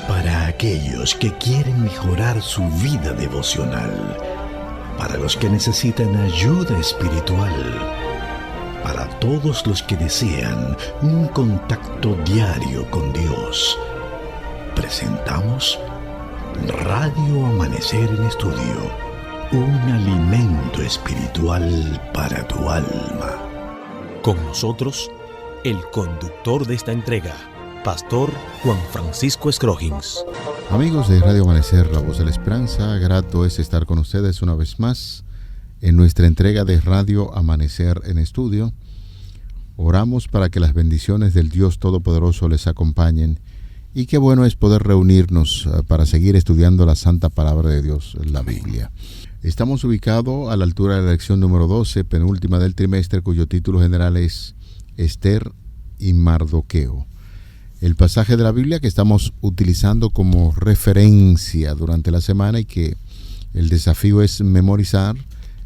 Para aquellos que quieren mejorar su vida devocional, para los que necesitan ayuda espiritual, para todos los que desean un contacto diario con Dios, presentamos Radio Amanecer en Estudio, un alimento espiritual para tu alma. Con nosotros, el conductor de esta entrega, Pastor Juan Francisco Scroggins. Amigos de Radio Amanecer, la voz de la esperanza, grato es estar con ustedes una vez más en nuestra entrega de Radio Amanecer en Estudio. Oramos para que las bendiciones del Dios Todopoderoso les acompañen y qué bueno es poder reunirnos para seguir estudiando la Santa Palabra de Dios, la Biblia. Estamos ubicados a la altura de la lección número 12, penúltima del trimestre, cuyo título general es Esther y Mardoqueo. El pasaje de la Biblia que estamos utilizando como referencia durante la semana y que el desafío es memorizar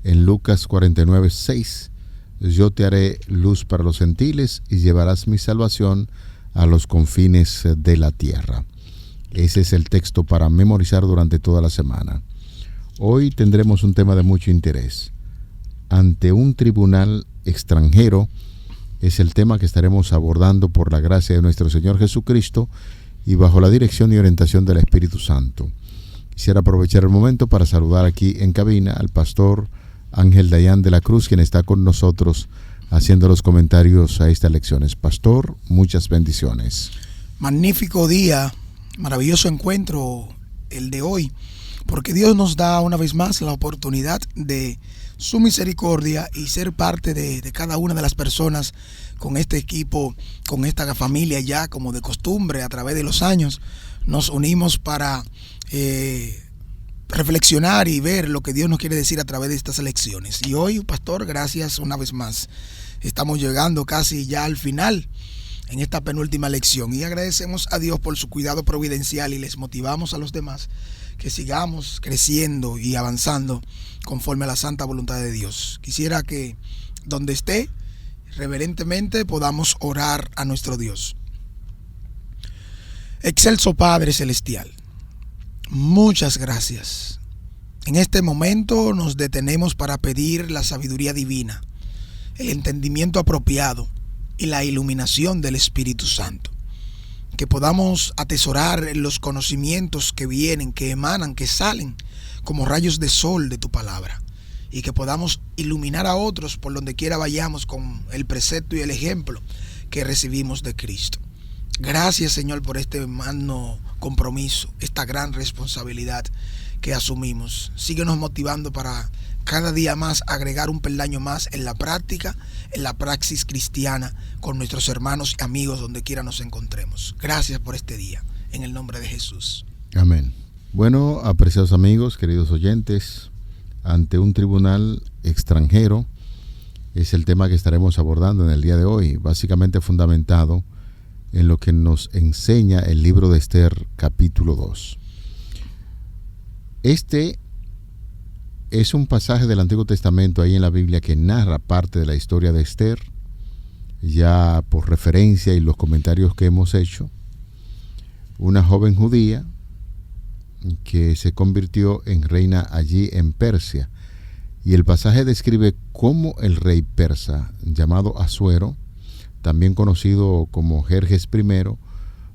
en Lucas 49:6. Yo te haré luz para los gentiles y llevarás mi salvación a los confines de la tierra. Ese es el texto para memorizar durante toda la semana. Hoy tendremos un tema de mucho interés. Ante un tribunal extranjero es el tema que estaremos abordando por la gracia de nuestro Señor Jesucristo y bajo la dirección y orientación del Espíritu Santo. Quisiera aprovechar el momento para saludar aquí en cabina al pastor Ángel Dayan de la Cruz, quien está con nosotros haciendo los comentarios a estas lecciones. Pastor, muchas bendiciones. Magnífico día, maravilloso encuentro el de hoy, porque Dios nos da una vez más la oportunidad de su misericordia y ser parte de cada una de las personas con este equipo, con esta familia ya como de costumbre a través de los años. Nos unimos para reflexionar y ver lo que Dios nos quiere decir a través de estas lecciones. Y hoy, pastor, gracias una vez más. Estamos llegando casi ya al final en esta penúltima lección y agradecemos a Dios por su cuidado providencial y les motivamos a los demás que sigamos creciendo y avanzando conforme a la santa voluntad de Dios. Quisiera que donde esté, reverentemente podamos orar a nuestro Dios. Excelso Padre Celestial, muchas gracias. En este momento nos detenemos para pedir la sabiduría divina, el entendimiento apropiado y la iluminación del Espíritu Santo. Que podamos atesorar los conocimientos que vienen, que emanan, que salen como rayos de sol de tu palabra. Y que podamos iluminar a otros por donde quiera vayamos con el precepto y el ejemplo que recibimos de Cristo. Gracias, Señor, por este magno compromiso, esta gran responsabilidad que asumimos. Síguenos motivando para cada día más agregar un peldaño más en la práctica, en la praxis cristiana con nuestros hermanos y amigos donde quiera nos encontremos. Gracias por este día, en el nombre de Jesús. Amén. Bueno, apreciados amigos, queridos oyentes, ante un tribunal extranjero es el tema que estaremos abordando en el día de hoy, básicamente fundamentado en lo que nos enseña el libro de Esther, capítulo 2. Este es un pasaje del Antiguo Testamento ahí en la Biblia que narra parte de la historia de Esther, ya por referencia y los comentarios que hemos hecho. Una joven judía que se convirtió en reina allí en Persia. Y el pasaje describe cómo el rey persa, llamado Asuero, también conocido como Jerjes I,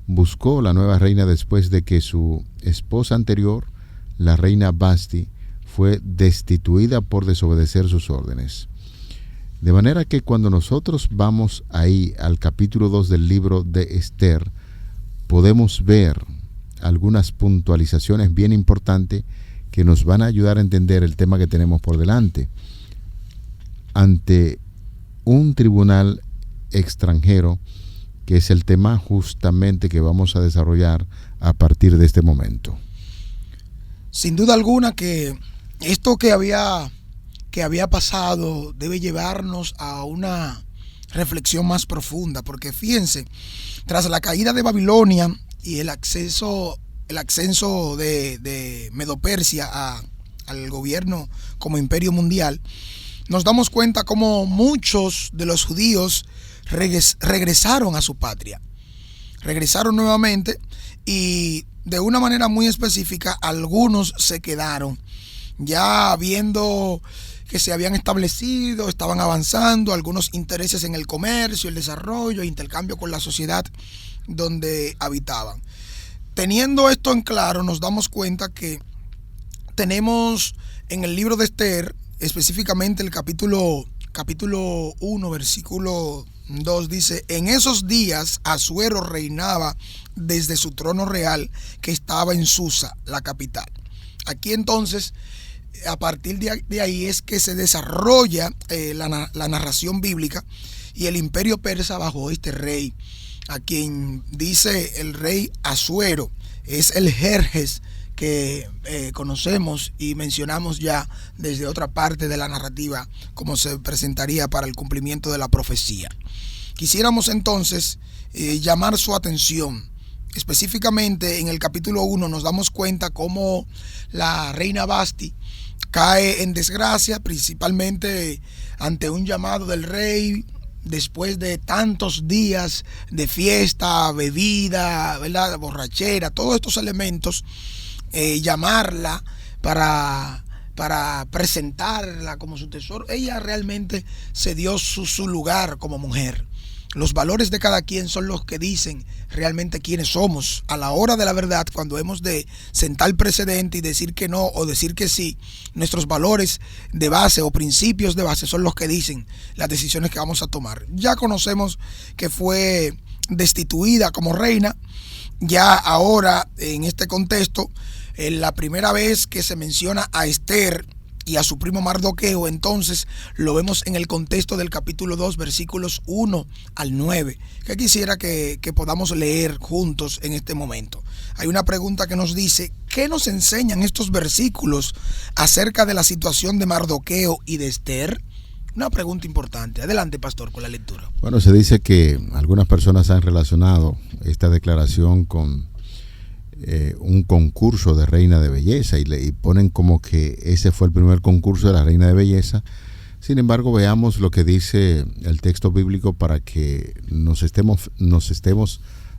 buscó la nueva reina después de que su esposa anterior, la reina Basti, fue destituida por desobedecer sus órdenes. De manera que cuando nosotros vamos ahí al capítulo 2 del libro de Esther, podemos ver algunas puntualizaciones bien importantes que nos van a ayudar a entender el tema que tenemos por delante. Ante un tribunal extranjero, que es el tema justamente que vamos a desarrollar a partir de este momento. Sin duda alguna que esto que había pasado debe llevarnos a una reflexión más profunda, porque fíjense, tras la caída de Babilonia y el ascenso de Medo-Persia al gobierno como imperio mundial, nos damos cuenta cómo muchos de los judíos regresaron a su patria, regresaron nuevamente y de una manera muy específica algunos se quedaron ya viendo que se habían establecido, estaban avanzando algunos intereses en el comercio, el desarrollo, intercambio con la sociedad donde habitaban. Teniendo esto en claro, nos damos cuenta que tenemos en el libro de Esther, específicamente el capítulo 1, versículo 2, dice: en esos días Asuero reinaba desde su trono real que estaba en Susa, la capital. Aquí entonces, a partir de ahí es que se desarrolla la narración bíblica, y el imperio persa bajo este rey, a quien dice el rey Asuero, es el Jerjes que conocemos y mencionamos ya desde otra parte de la narrativa, como se presentaría para el cumplimiento de la profecía. Quisiéramos entonces llamar su atención. Específicamente en el capítulo 1 nos damos cuenta cómo la reina Vasti cae en desgracia, principalmente ante un llamado del rey, después de tantos días de fiesta, bebida, ¿verdad?, borrachera, todos estos elementos, llamarla para presentarla como su tesoro. Ella realmente se dio su lugar como mujer. Los valores de cada quien son los que dicen realmente quiénes somos. A la hora de la verdad, cuando hemos de sentar precedente y decir que no o decir que sí, nuestros valores de base o principios de base son los que dicen las decisiones que vamos a tomar. Ya conocemos que fue destituida como reina. Ya ahora, en este contexto, la primera vez que se menciona a Esther y a su primo Mardoqueo, entonces lo vemos en el contexto del capítulo 2, versículos 1 al 9, que quisiera que podamos leer juntos en este momento. Hay una pregunta que nos dice: ¿qué nos enseñan estos versículos acerca de la situación de Mardoqueo y de Esther? Una pregunta importante. Adelante, pastor, con la lectura. Bueno, se dice que algunas personas han relacionado esta declaración con un concurso de reina de belleza y ponen como que ese fue el primer concurso de la reina de belleza. Sin embargo, veamos lo que dice el texto bíblico para que nos estemos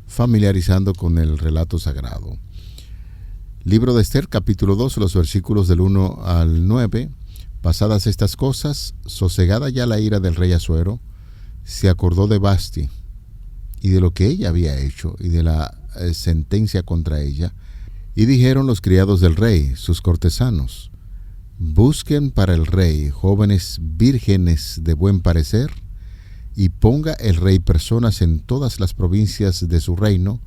familiarizando con el relato sagrado. Libro de Esther, capítulo 2, los versículos del 1 al 9. Pasadas estas cosas, sosegada ya la ira del rey Asuero, se acordó de Vasti y de lo que ella había hecho y de la sentencia contra ella, y dijeron los criados del rey, sus cortesanos: busquen para el rey jóvenes vírgenes de buen parecer, y ponga el rey personas en todas las provincias de su reino,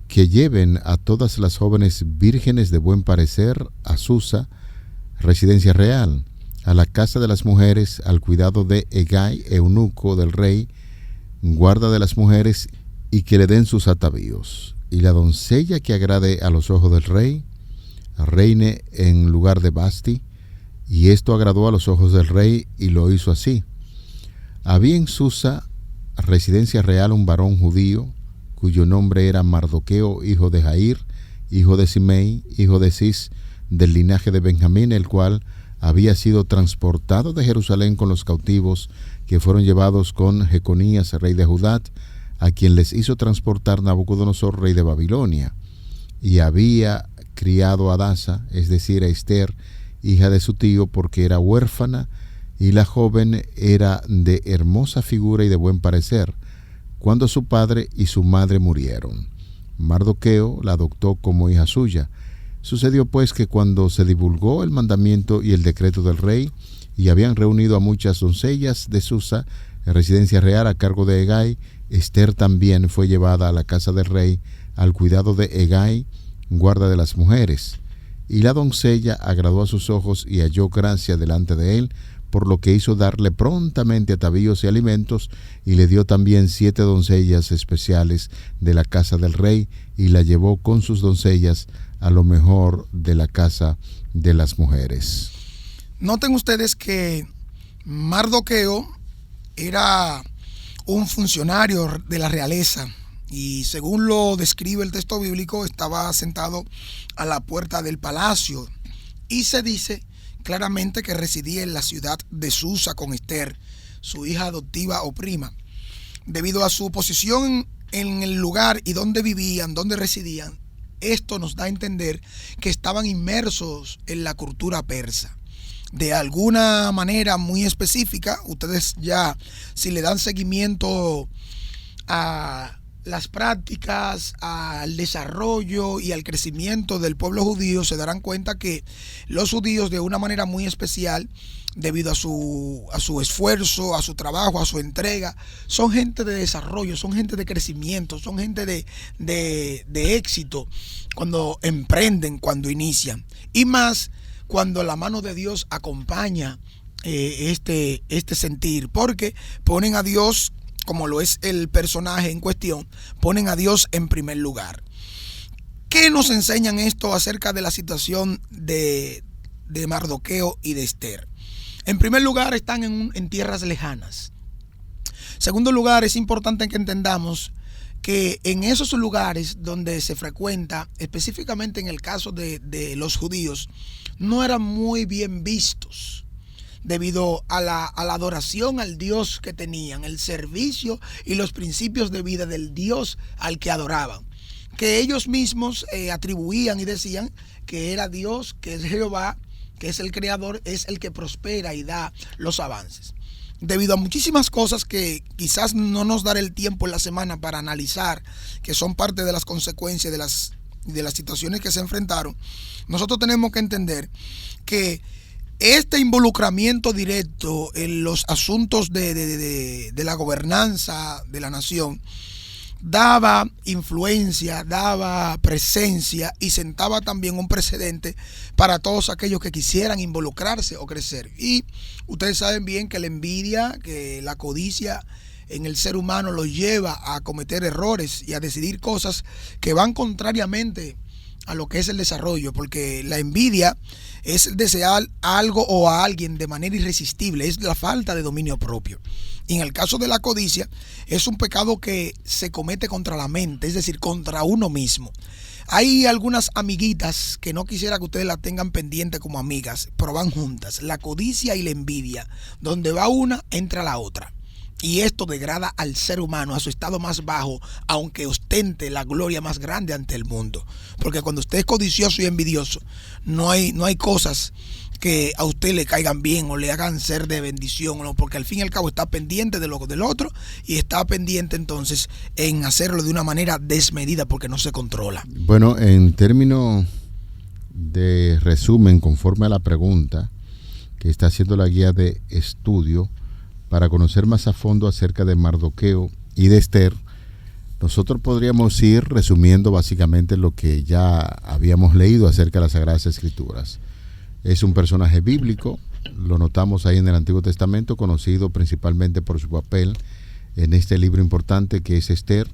que lleven a todas las jóvenes vírgenes de buen parecer a Susa, residencia real, a la casa de las mujeres, al cuidado de Hegai, eunuco del rey, guarda de las mujeres, y que le den sus atavíos. Y la doncella que agrade a los ojos del rey, reine en lugar de Vasti. Y esto agradó a los ojos del rey, y lo hizo así. Había en Susa, residencia real, un varón judío, cuyo nombre era Mardoqueo, hijo de Jair, hijo de Simei, hijo de Cis, del linaje de Benjamín, el cual había sido transportado de Jerusalén con los cautivos que fueron llevados con Jeconías, rey de Judá, a quien les hizo transportar Nabucodonosor, rey de Babilonia. Y había criado a Adasa, es decir, a Esther, hija de su tío, porque era huérfana, y la joven era de hermosa figura y de buen parecer, cuando su padre y su madre murieron. Mardoqueo la adoptó como hija suya. Sucedió pues que cuando se divulgó el mandamiento y el decreto del rey, y habían reunido a muchas doncellas de Susa, en residencia real a cargo de Hegai, Esther también fue llevada a la casa del rey, al cuidado de Hegai, guarda de las mujeres. Y la doncella agradó a sus ojos y halló gracia delante de él, por lo que hizo darle prontamente atavíos y alimentos, y le dio también 7 doncellas especiales de la casa del rey, y la llevó con sus doncellas a lo mejor de la casa de las mujeres. Noten ustedes que Mardoqueo era un funcionario de la realeza, y según lo describe el texto bíblico, estaba sentado a la puerta del palacio, y se dice claramente que residía en la ciudad de Susa con Esther, su hija adoptiva o prima. Debido a su posición en el lugar y donde vivían, donde residían, esto nos da a entender que estaban inmersos en la cultura persa. De alguna manera muy específica, ustedes ya, si le dan seguimiento a las prácticas, al desarrollo y al crecimiento del pueblo judío, se darán cuenta que los judíos, de una manera muy especial, debido a su esfuerzo, a su trabajo, a su entrega, son gente de desarrollo, son gente de crecimiento, son gente de éxito cuando emprenden, cuando inician, y más cuando la mano de Dios acompaña este sentir, porque ponen a Dios, como lo es el personaje en cuestión, ponen a Dios en primer lugar. ¿Qué nos enseñan esto acerca de la situación de Mardoqueo y de Esther? En primer lugar, están en tierras lejanas. En segundo lugar, es importante que entendamos que en esos lugares donde se frecuenta, específicamente en el caso de los judíos, no eran muy bien vistos, debido a la adoración al Dios que tenían, el servicio y los principios de vida del Dios al que adoraban, que ellos mismos atribuían y decían que era Dios, que es Jehová, que es el creador, es el que prospera y da los avances. Debido a muchísimas cosas que quizás no nos dará el tiempo en la semana para analizar, que son parte de las consecuencias de las situaciones que se enfrentaron, nosotros tenemos que entender que este involucramiento directo en los asuntos de la gobernanza de la nación daba influencia, daba presencia y sentaba también un precedente para todos aquellos que quisieran involucrarse o crecer. Y ustedes saben bien que la envidia, que la codicia en el ser humano los lleva a cometer errores y a decidir cosas que van contrariamente a lo que es el desarrollo, porque la envidia es desear algo o a alguien de manera irresistible, es la falta de dominio propio. Y en el caso de la codicia, es un pecado que se comete contra la mente, es decir, contra uno mismo. Hay algunas amiguitas que no quisiera que ustedes las tengan pendiente como amigas, pero van juntas, la codicia y la envidia. Donde va una, entra la otra. Y esto degrada al ser humano a su estado más bajo, aunque ostente la gloria más grande ante el mundo. Porque cuando usted es codicioso y envidioso, no hay cosas que a usted le caigan bien o le hagan ser de bendición, ¿no? Porque al fin y al cabo está pendiente de lo del otro y está pendiente entonces en hacerlo de una manera desmedida porque no se controla. Bueno, en términos de resumen, conforme a la pregunta que está haciendo la guía de estudio, para conocer más a fondo acerca de Mardoqueo y de Esther, nosotros podríamos ir resumiendo básicamente lo que ya habíamos leído acerca de las Sagradas Escrituras. Es un personaje bíblico, lo notamos ahí en el Antiguo Testamento, conocido principalmente por su papel en este libro importante que es Esther.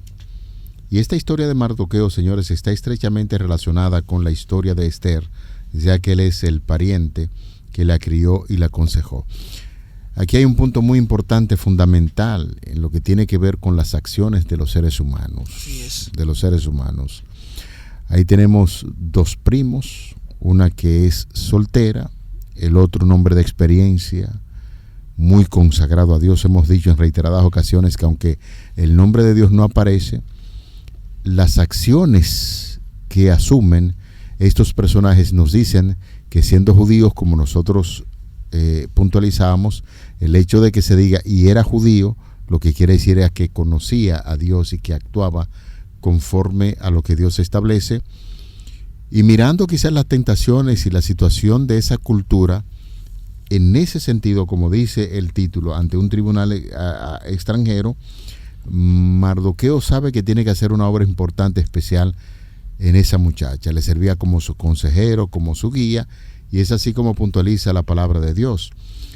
Y esta historia de Mardoqueo, señores, está estrechamente relacionada con la historia de Esther, ya que él es el pariente que la crió y la aconsejó. Aquí hay un punto muy importante, fundamental, en lo que tiene que ver con las acciones de los seres humanos. De los seres humanos. Ahí tenemos dos primos, una que es soltera, el otro un hombre de experiencia, muy consagrado a Dios. Hemos dicho en reiteradas ocasiones que aunque el nombre de Dios no aparece, las acciones que asumen estos personajes nos dicen que siendo judíos, como nosotros puntualizábamos, el hecho de que se diga y era judío, lo que quiere decir es que conocía a Dios y que actuaba conforme a lo que Dios establece. Y mirando quizás las tentaciones y la situación de esa cultura, en ese sentido, como dice el título, ante un tribunal extranjero, Mardoqueo sabe que tiene que hacer una obra importante, especial en esa muchacha. Le servía como su consejero, como su guía, y es así como puntualiza la palabra de Dios.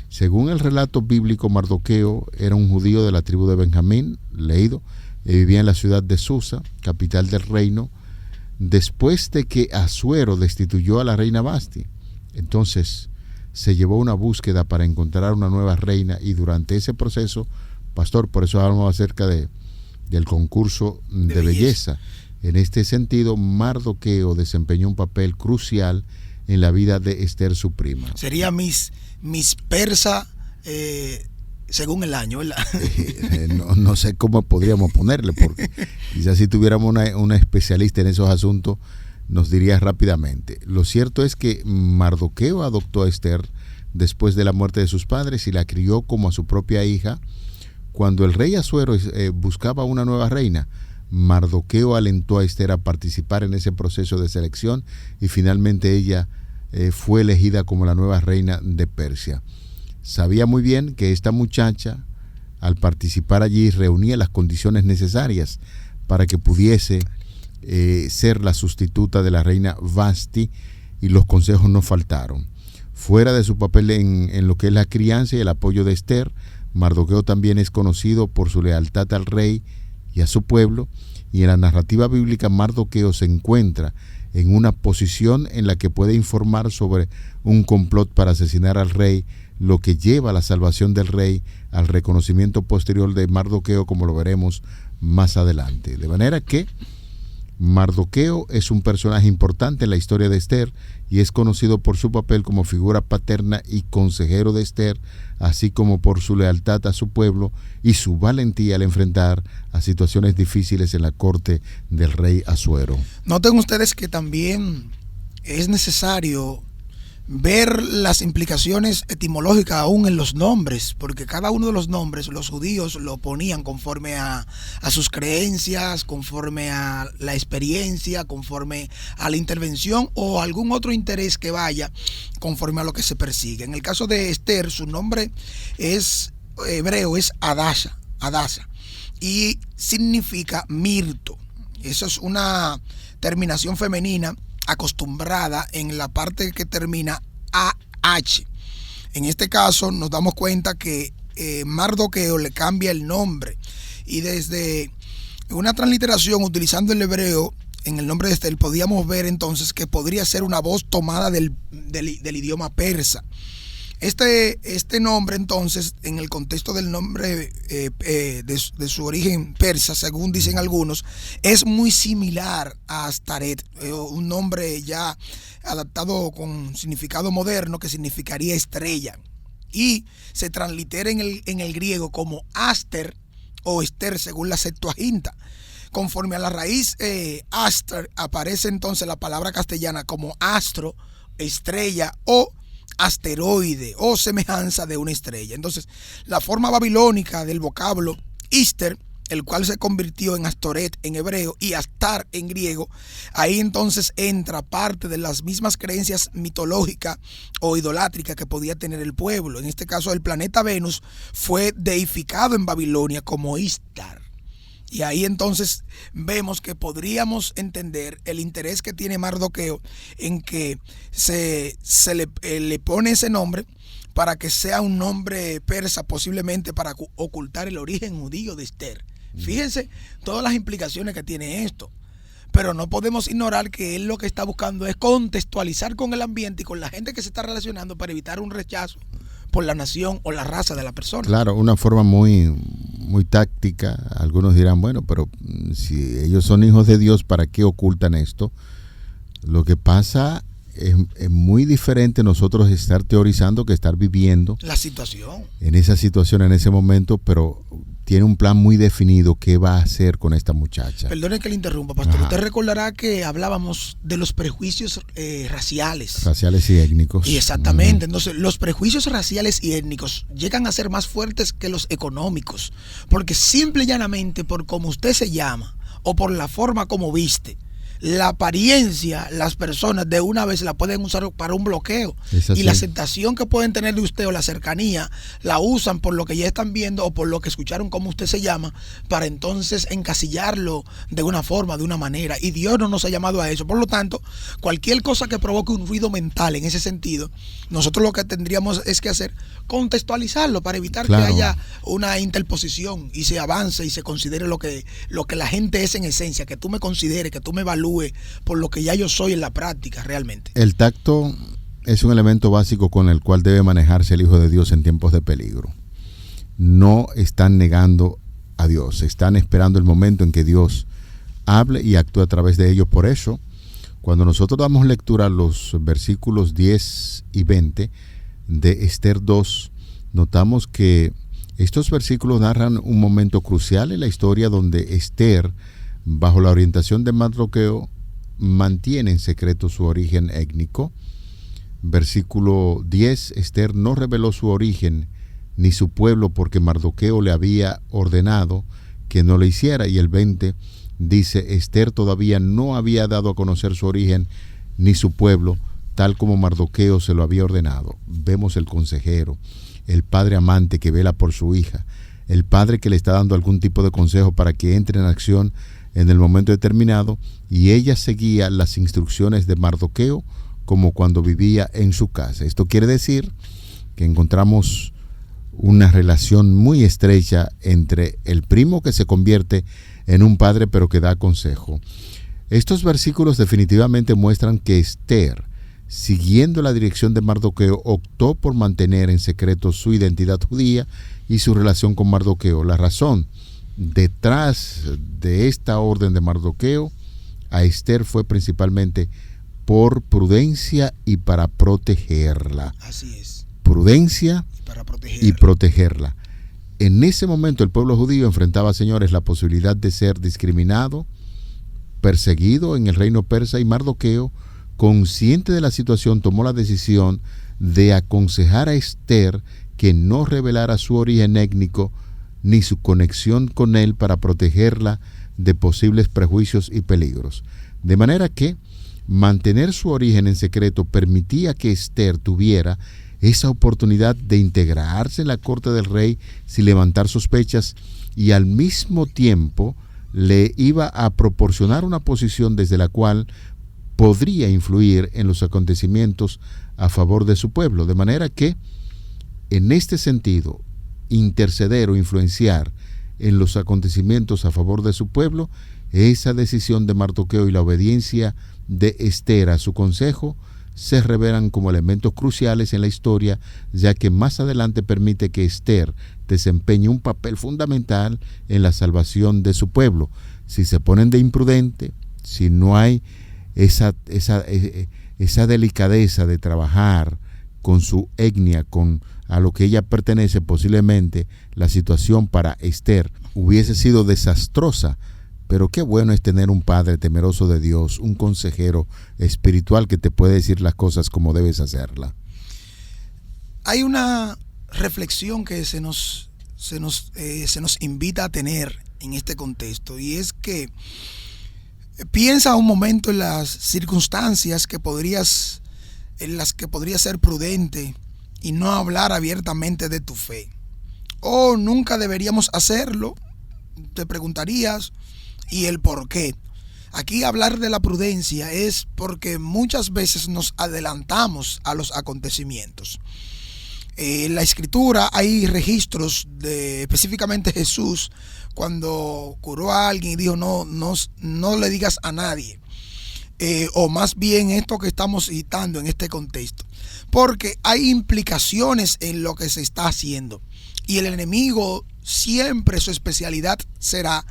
Según el relato bíblico, Mardoqueo era un judío de la tribu de Benjamín, leído, y vivía en la ciudad de Susa, capital del reino, después de que Asuero destituyó a la reina Vasti. Entonces se llevó una búsqueda para encontrar una nueva reina, y durante ese proceso, pastor, por eso hablamos acerca del concurso de belleza. En este sentido, Mardoqueo desempeñó un papel crucial en la vida de Esther, su prima. Sería Miss Persa según el año, ¿verdad? No sé cómo podríamos ponerle, porque quizás si tuviéramos una especialista en esos asuntos, nos diría rápidamente. Lo cierto es que Mardoqueo adoptó a Esther después de la muerte de sus padres y la crió como a su propia hija. Cuando el rey Asuero buscaba una nueva reina, Mardoqueo alentó a Esther a participar en ese proceso de selección y finalmente ella fue elegida como la nueva reina de Persia. Sabía muy bien que esta muchacha, al participar allí, reunía las condiciones necesarias para que pudiese ser la sustituta de la reina Vasti, y los consejos no faltaron. Fuera de su papel en lo que es la crianza y el apoyo de Esther, Mardoqueo también es conocido por su lealtad al rey y a su pueblo, y en la narrativa bíblica Mardoqueo se encuentra en una posición en la que puede informar sobre un complot para asesinar al rey, lo que lleva a la salvación del rey, al reconocimiento posterior de Mardoqueo, como lo veremos más adelante. De manera que Mardoqueo es un personaje importante en la historia de Esther y es conocido por su papel como figura paterna y consejero de Esther, así como por su lealtad a su pueblo y su valentía al enfrentar a situaciones difíciles en la corte del rey Asuero. Noten ustedes que también es necesario ver las implicaciones etimológicas aún en los nombres, porque cada uno de los nombres los judíos lo ponían conforme a sus creencias, conforme a la experiencia, conforme a la intervención o algún otro interés que vaya conforme a lo que se persigue. En el caso de Esther, su nombre es hebreo, es Adasa, y significa mirto. Eso es una terminación femenina acostumbrada en la parte que termina AH. En este caso nos damos cuenta que Mardoqueo le cambia el nombre, y desde una transliteración utilizando el hebreo en el nombre de Esther podíamos ver entonces que podría ser una voz tomada del idioma persa. Este nombre entonces, en el contexto del nombre de su origen persa, según dicen algunos, es muy similar a Astaret, un nombre ya adaptado con significado moderno que significaría estrella, y se translitera en el griego como Aster o Esther según la Septuaginta. Conforme a la raíz Aster aparece entonces la palabra castellana como astro, estrella o asteroide o semejanza de una estrella. Entonces, la forma babilónica del vocablo Ister, el cual se convirtió en Astoret en hebreo y Astar en griego, ahí entonces entra parte de las mismas creencias mitológicas o idolátricas que podía tener el pueblo. En este caso, el planeta Venus fue deificado en Babilonia como Istar. Y ahí entonces vemos que podríamos entender el interés que tiene Mardoqueo en que se le pone ese nombre para que sea un nombre persa, posiblemente para ocultar el origen judío de Esther. Fíjense todas las implicaciones que tiene esto. Pero no podemos ignorar que él lo que está buscando es contextualizar con el ambiente y con la gente que se está relacionando para evitar un rechazo por la nación o la raza de la persona. Claro, una forma muy táctica. Algunos dirán, bueno, pero si ellos son hijos de Dios, ¿para qué ocultan esto? Lo que pasa es muy diferente nosotros estar teorizando que estar viviendo la situación. En esa situación, en ese momento, pero tiene un plan muy definido qué va a hacer con esta muchacha. Perdone que le interrumpa, pastor. Ajá. Usted recordará que hablábamos de los prejuicios raciales. Raciales y étnicos. Y exactamente. Entonces, los prejuicios raciales y étnicos llegan a ser más fuertes que los económicos, porque simple y llanamente por cómo usted se llama o por la forma como viste, la apariencia, las personas de una vez la pueden usar para un bloqueo. Y la aceptación que pueden tener de usted o la cercanía la usan por lo que ya están viendo o por lo que escucharon cómo usted se llama, para entonces encasillarlo de una forma, de una manera. Y Dios no nos ha llamado a eso. Por lo tanto, cualquier cosa que provoque un ruido mental en ese sentido, nosotros lo que tendríamos es que hacer, contextualizarlo para evitar que haya una interposición y se avance y se considere lo que la gente es en esencia, que tú me consideres, que tú me evalúes por lo que ya yo soy en la práctica realmente. El tacto es un elemento básico con el cual debe manejarse el Hijo de Dios en tiempos de peligro. No están negando a Dios, están esperando el momento en que Dios hable y actúe a través de ellos. Por eso, cuando nosotros damos lectura a los versículos 10 y 20 de Esther 2, notamos que estos versículos narran un momento crucial en la historia donde Esther, bajo la orientación de Mardoqueo, mantiene en secreto su origen étnico. Versículo 10, Esther no reveló su origen ni su pueblo porque Mardoqueo le había ordenado que no lo hiciera. Y el 20 dice, Esther todavía no había dado a conocer su origen ni su pueblo, tal como Mardoqueo se lo había ordenado. Vemos el consejero, el padre amante que vela por su hija, el padre que le está dando algún tipo de consejo para que entre en acción en el momento determinado, y ella seguía las instrucciones de Mardoqueo como cuando vivía en su casa. Esto quiere decir que encontramos una relación muy estrecha entre el primo que se convierte en un padre pero que da consejo. Estos versículos definitivamente muestran que Esther, siguiendo la dirección de Mardoqueo, optó por mantener en secreto su identidad judía y su relación con Mardoqueo. La razón detrás de esta orden de Mardoqueo a Esther fue principalmente por prudencia y para protegerla. Así es. Prudencia y protegerla. En ese momento el pueblo judío enfrentaba, señores, la posibilidad de ser discriminado, perseguido en el reino persa, y Mardoqueo, consciente de la situación, tomó la decisión de aconsejar a Esther que no revelara su origen étnico ni su conexión con él para protegerla de posibles prejuicios y peligros. De manera que mantener su origen en secreto permitía que Esther tuviera esa oportunidad de integrarse en la corte del rey sin levantar sospechas, y al mismo tiempo le iba a proporcionar una posición desde la cual podría influir en los acontecimientos a favor de su pueblo. De manera que, en este sentido, interceder o influenciar en los acontecimientos a favor de su pueblo, esa decisión de Mardoqueo y la obediencia de Esther a su consejo se revelan como elementos cruciales en la historia, ya que más adelante permite que Esther desempeñe un papel fundamental en la salvación de su pueblo. Si se ponen de imprudente, si no hay esa delicadeza de trabajar con su etnia, con a lo que ella pertenece, posiblemente la situación para Esther hubiese sido desastrosa. Pero qué bueno es tener un padre temeroso de Dios, un consejero espiritual que te puede decir las cosas como debes hacerla. Hay una reflexión que se nos invita a tener en este contexto, y es que piensa un momento en las circunstancias en las que podrías ser prudente y no hablar abiertamente de tu fe. ¿O nunca deberíamos hacerlo? Te preguntarías. ¿Y el por qué? Aquí hablar de la prudencia es porque muchas veces nos adelantamos a los acontecimientos. En la Escritura hay registros de específicamente Jesús cuando curó a alguien y dijo no le digas a nadie. O más bien esto que estamos citando en este contexto. Porque hay implicaciones en lo que se está haciendo. Y el enemigo siempre su especialidad será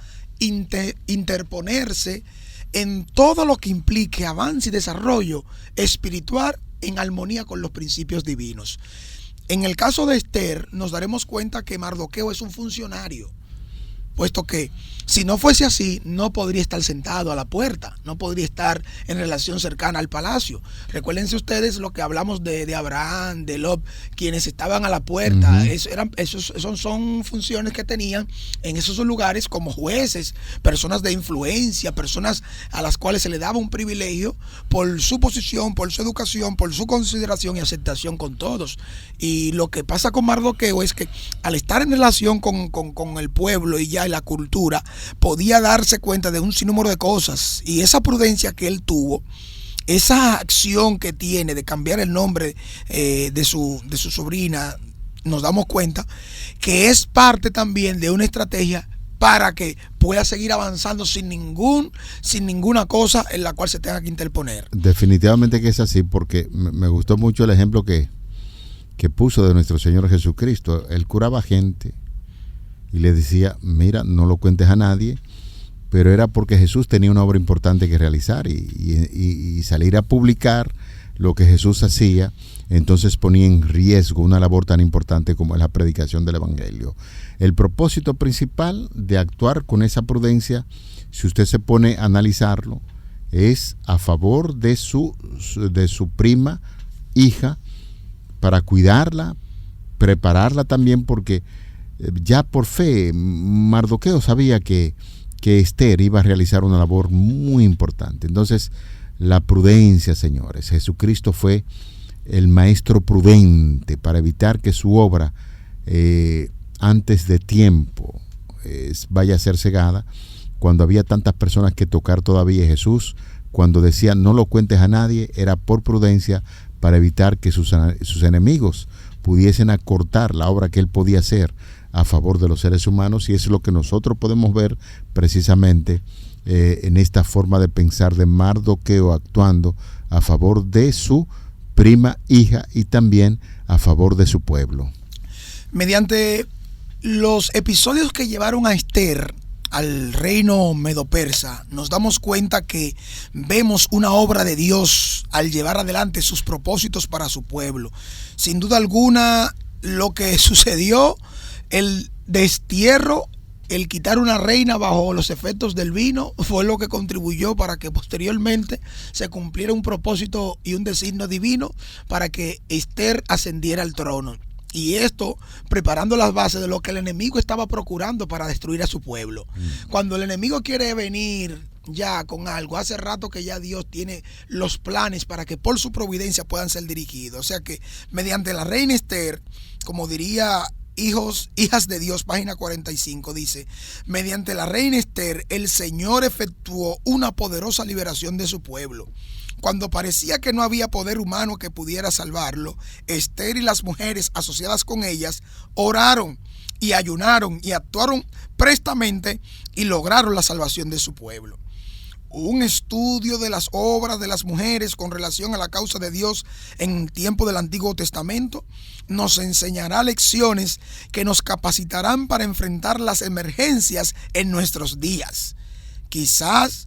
interponerse en todo lo que implique avance y desarrollo espiritual en armonía con los principios divinos. En el caso de Esther nos daremos cuenta que Mardoqueo es un funcionario, puesto que si no fuese así, no podría estar sentado a la puerta, no podría estar en relación cercana al palacio. Recuérdense ustedes lo que hablamos de Abraham, de Lot, quienes estaban a la puerta. Son funciones que tenían en esos lugares como jueces, personas de influencia, personas a las cuales se le daba un privilegio por su posición, por su educación, por su consideración y aceptación con todos. Y lo que pasa con Mardoqueo es que al estar en relación con el pueblo y ya en la cultura, podía darse cuenta de un sinnúmero de cosas, y esa prudencia que él tuvo, esa acción que tiene de cambiar el nombre de su sobrina, nos damos cuenta que es parte también de una estrategia para que pueda seguir avanzando sin ninguna cosa en la cual se tenga que interponer. Definitivamente que es así, porque me gustó mucho el ejemplo que puso de nuestro Señor Jesucristo. Él curaba gente y le decía, mira, no lo cuentes a nadie, pero era porque Jesús tenía una obra importante que realizar, y salir a publicar lo que Jesús hacía, entonces ponía en riesgo una labor tan importante como es la predicación del Evangelio. El propósito principal de actuar con esa prudencia, si usted se pone a analizarlo, es a favor de su prima hija, para cuidarla, prepararla también, porque ya por fe Mardoqueo sabía que Esther iba a realizar una labor muy importante. Entonces, la prudencia, señores. Jesucristo fue el maestro prudente para evitar que su obra antes de tiempo vaya a ser cegada. Cuando había tantas personas que tocar todavía, Jesús, cuando decía no lo cuentes a nadie, era por prudencia, para evitar que sus enemigos pudiesen acortar la obra que él podía hacer a favor de los seres humanos. Y eso es lo que nosotros podemos ver precisamente en esta forma de pensar de Mardoqueo, actuando a favor de su prima hija y también a favor de su pueblo. Mediante los episodios que llevaron a Esther al reino medo-persa, nos damos cuenta que vemos una obra de Dios al llevar adelante sus propósitos para su pueblo. Sin duda alguna, lo que sucedió, el destierro, el quitar una reina bajo los efectos del vino, fue lo que contribuyó para que posteriormente se cumpliera un propósito y un designio divino para que Esther ascendiera al trono. Y esto preparando las bases de lo que el enemigo estaba procurando para destruir a su pueblo. Cuando el enemigo quiere venir ya con algo, hace rato que ya Dios tiene los planes para que por su providencia puedan ser dirigidos. O sea que mediante la reina Esther, como diría Hijas de Dios, página 45, dice: mediante la reina Esther, el Señor efectuó una poderosa liberación de su pueblo. Cuando parecía que no había poder humano que pudiera salvarlo, Esther y las mujeres asociadas con ellas oraron y ayunaron y actuaron prestamente y lograron la salvación de su pueblo. Un estudio de las obras de las mujeres con relación a la causa de Dios en el tiempo del Antiguo Testamento nos enseñará lecciones que nos capacitarán para enfrentar las emergencias en nuestros días. Quizás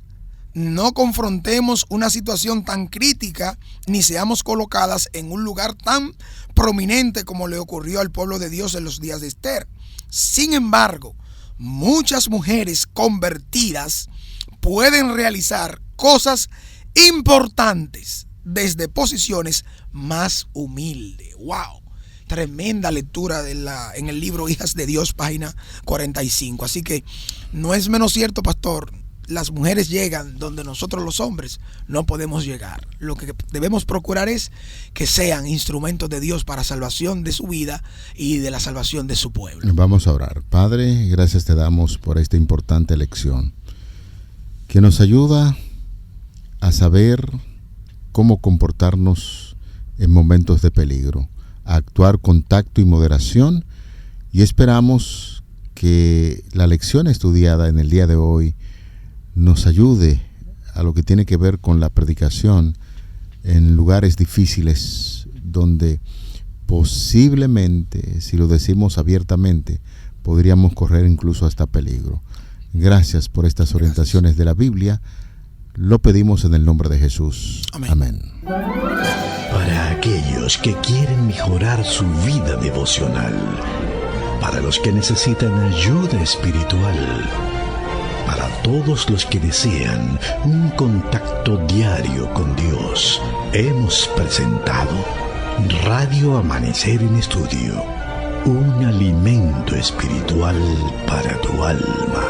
no confrontemos una situación tan crítica ni seamos colocadas en un lugar tan prominente como le ocurrió al pueblo de Dios en los días de Esther. Sin embargo, muchas mujeres convertidas pueden realizar cosas importantes desde posiciones más humildes. ¡Wow! Tremenda lectura en el libro Hijas de Dios, página 45. Así que no es menos cierto, pastor. Las mujeres llegan donde nosotros los hombres no podemos llegar. Lo que debemos procurar es que sean instrumentos de Dios para salvación de su vida y de la salvación de su pueblo. Vamos a orar. Padre, gracias te damos por esta importante lección que nos ayuda a saber cómo comportarnos en momentos de peligro, a actuar con tacto y moderación, y esperamos que la lección estudiada en el día de hoy nos ayude a lo que tiene que ver con la predicación en lugares difíciles donde posiblemente, si lo decimos abiertamente, podríamos correr incluso hasta peligro. Gracias por estas orientaciones de la Biblia. Lo pedimos en el nombre de Jesús. Amén. Amén. Para aquellos que quieren mejorar su vida devocional, para los que necesitan ayuda espiritual, para todos los que desean un contacto diario con Dios, hemos presentado Radio Amanecer en Estudio, un alimento espiritual para tu alma.